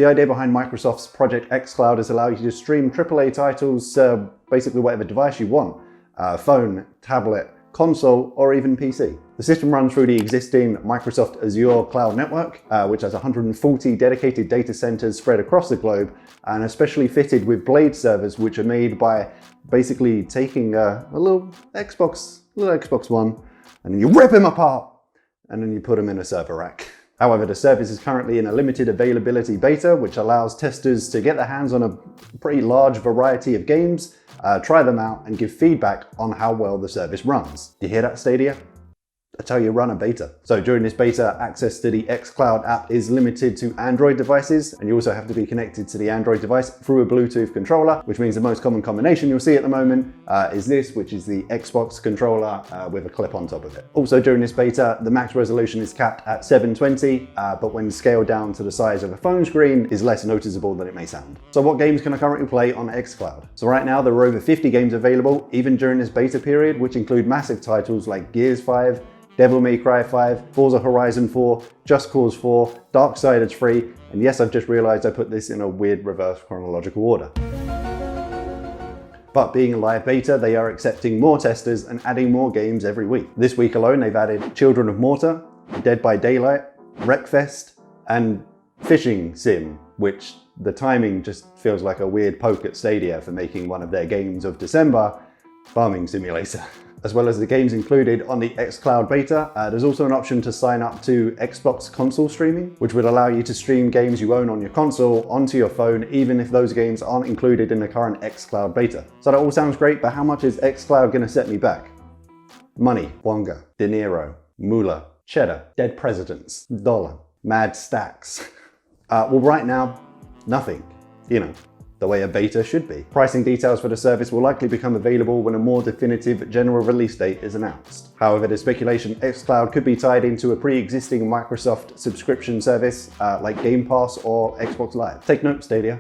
The idea behind Microsoft's Project xCloud is allow you to stream AAA titles to basically whatever device you want, phone, tablet, console, or even PC. The system runs through the existing Microsoft Azure cloud network, which has 140 dedicated data centers spread across the globe, and especially fitted with Blade servers, which are made by basically taking a little Xbox One, and then you rip them apart, and then you put them in a server rack. However, the service is currently in a limited availability beta, which allows testers to get their hands on a pretty large variety of games, try them out, and give feedback on how well the service runs. Do you hear that, Stadia? That's how you run a beta. So during this beta, access to the xCloud app is limited to Android devices, and you also have to be connected to the Android device through a Bluetooth controller, which means the most common combination you'll see at the moment is this, which is the Xbox controller with a clip on top of it. Also during this beta, the max resolution is capped at 720, but when scaled down to the size of a phone screen is less noticeable than it may sound. So what games can I currently play on xCloud? So right now there are over 50 games available, even during this beta period, which include massive titles like Gears 5, Devil May Cry 5, Forza Horizon 4, Just Cause 4, Darksiders 3, and yes, I've just realized I put this in a weird reverse chronological order. But being a live beta, they are accepting more testers and adding more games every week. This week alone, they've added Children of Morta, Dead by Daylight, Wreckfest, and Fishing Sim, which the timing just feels like a weird poke at Stadia for making one of their games of December Farming Simulator. As well as the games included on the xCloud beta, there's also an option to sign up to Xbox console streaming, which would allow you to stream games you own on your console onto your phone, even if those games aren't included in the current xCloud beta. So that all sounds great, but how much is xCloud gonna set me back? Money, Wonga, De Niro, Moolah, Cheddar, dead presidents, dollar, mad stacks. Well, right now, nothing, you know, the way a beta should be. Pricing details for the service will likely become available when a more definitive general release date is announced. However, there's speculation xCloud could be tied into a pre-existing Microsoft subscription service like Game Pass or Xbox Live. Take note, Stadia,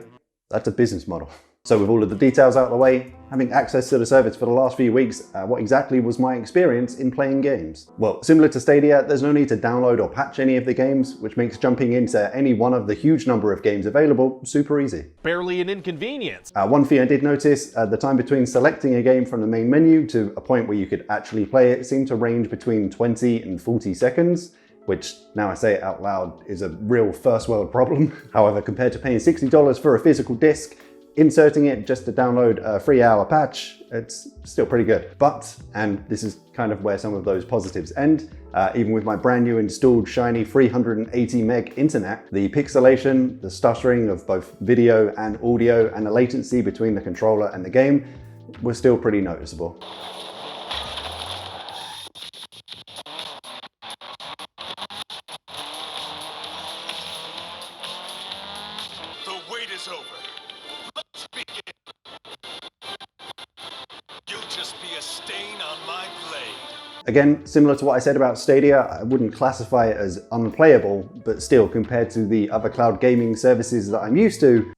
that's a business model. So with all of the details out of the way, having access to the service for the last few weeks, what exactly was my experience in playing games? Well, similar to Stadia, there's no need to download or patch any of the games, which makes jumping into any one of the huge number of games available super easy. Barely an inconvenience. One thing I did notice, the time between selecting a game from the main menu to a point where you could actually play it seemed to range between 20 and 40 seconds. Which, now I say it out loud, is a real first world problem. However, compared to paying $60 for a physical disc, inserting it just to download a 3-hour patch, it's still pretty good. But, and this is kind of where some of those positives end, even with my brand new installed shiny 380 meg internet, the pixelation, the stuttering of both video and audio, and the latency between the controller and the game was still pretty noticeable. The wait is over. Let's begin. You'll just be a stain on my blade. Again, similar to what I said about Stadia, I wouldn't classify it as unplayable, but still, compared to the other cloud gaming services that I'm used to,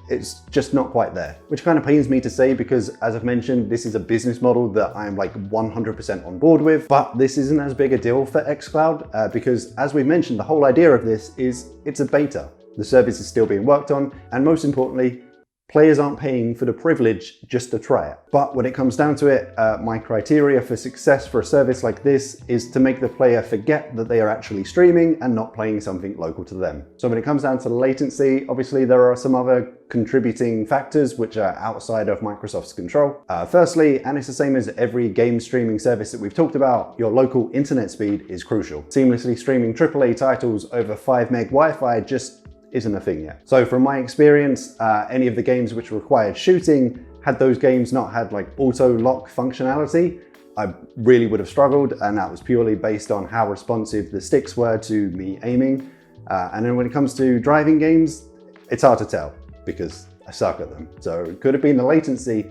it's just not quite there. Which kind of pains me to say because, as I've mentioned, this is a business model that I'm like 100% on board with, but this isn't as big a deal for xCloud because, as we've mentioned, the whole idea of this is it's a beta. The service is still being worked on, and most importantly, players aren't paying for the privilege just to try it. But when it comes down to it, my criteria for success for a service like this is to make the player forget that they are actually streaming and not playing something local to them. So when it comes down to the latency, obviously there are some other contributing factors which are outside of Microsoft's control. Firstly, and it's the same as every game streaming service that we've talked about, your local internet speed is crucial. Seamlessly streaming AAA titles over 5 meg Wi-Fi just isn't a thing yet. So from my experience, any of the games which required shooting, had those games not had like auto lock functionality, I really would have struggled, and that was purely based on how responsive the sticks were to me aiming. And then when it comes to driving games, it's hard to tell because I suck at them. So it could have been the latency.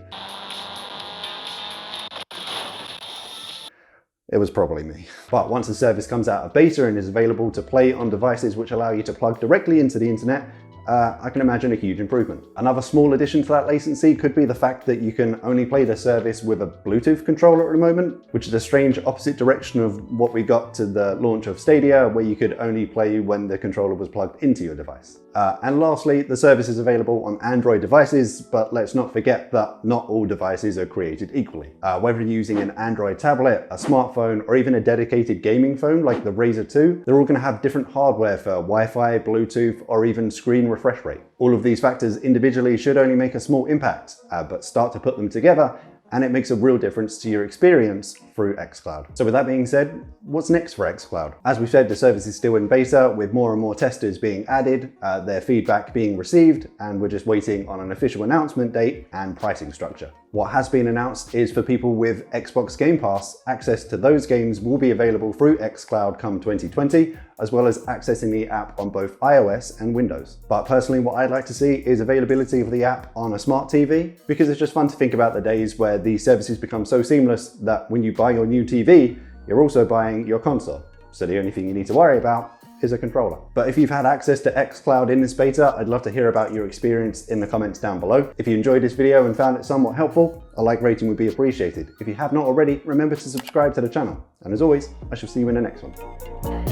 It was probably me. But once the service comes out of beta and is available to play on devices which allow you to plug directly into the internet, I can imagine a huge improvement. Another small addition to that latency could be the fact that you can only play the service with a Bluetooth controller at the moment, which is a strange opposite direction of what we got to the launch of Stadia, where you could only play when the controller was plugged into your device. And lastly, the service is available on Android devices, but let's not forget that not all devices are created equally. Whether you're using an Android tablet, a smartphone, or even a dedicated gaming phone like the Razer 2, they're all going to have different hardware for Wi-Fi, Bluetooth, or even screen refresh rate. All of these factors individually should only make a small impact, but start to put them together and it makes a real difference to your experience through xCloud. So with that being said, what's next for xCloud? As we said, the service is still in beta with more and more testers being added, their feedback being received, and we're just waiting on an official announcement date and pricing structure. What has been announced is for people with Xbox Game Pass, access to those games will be available through xCloud come 2020, as well as accessing the app on both iOS and Windows. But personally, what I'd like to see is availability of the app on a smart TV, because it's just fun to think about the days where these services become so seamless that when you buy your new TV, you're also buying your console. So the only thing you need to worry about is a controller. But if you've had access to xCloud in this beta, I'd love to hear about your experience in the comments down below. If you enjoyed this video and found it somewhat helpful, a like rating would be appreciated. If you have not already, remember to subscribe to the channel. And as always, I shall see you in the next one.